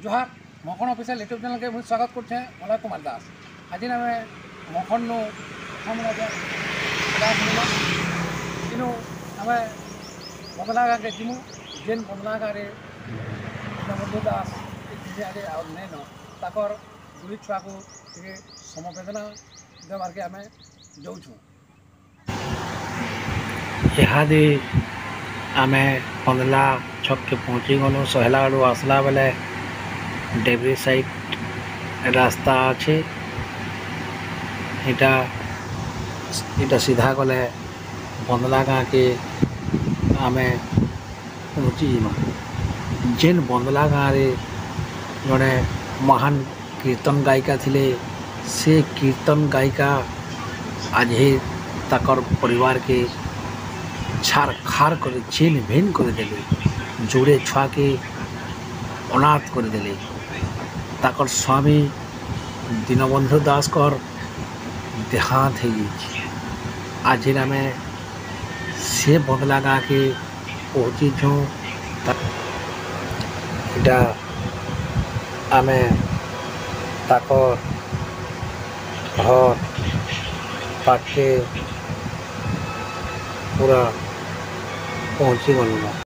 जोहार मखन official YouTube channel के मुझे स्वागत करते हैं मलय कुमार दास। आज आम मखन नु किनु आम बंदला गाँव के जीमु जेन बंदला गाँव बंधु दास आगे और नहीं न ताकर बुढ़ी छुआ को समवेदना देवार के आम जाऊँ। इहादे आमे बंदला छक के पहुँची गलु सहला आड़ू आसला बेले डेबरी साइड रास्ता अच्छे इटा सीधा गले बंदला गाँव के आमे पहुँची जेन बंदला गाँव रे जड़े महान कीर्तन गायिका थिले से कीर्तन गायिका आज ताकर परिवार के छार खार कर चेन भेन कर देले जोड़े छुआ के अनाथ कर देले। ताकर स्वामी दीनबंधु दास कर देहांत हो गई। आज आम से बंदला गाँव के पहुँची छूँ इटा आम ताकर घर पाखे पूरा पहुँची गलु।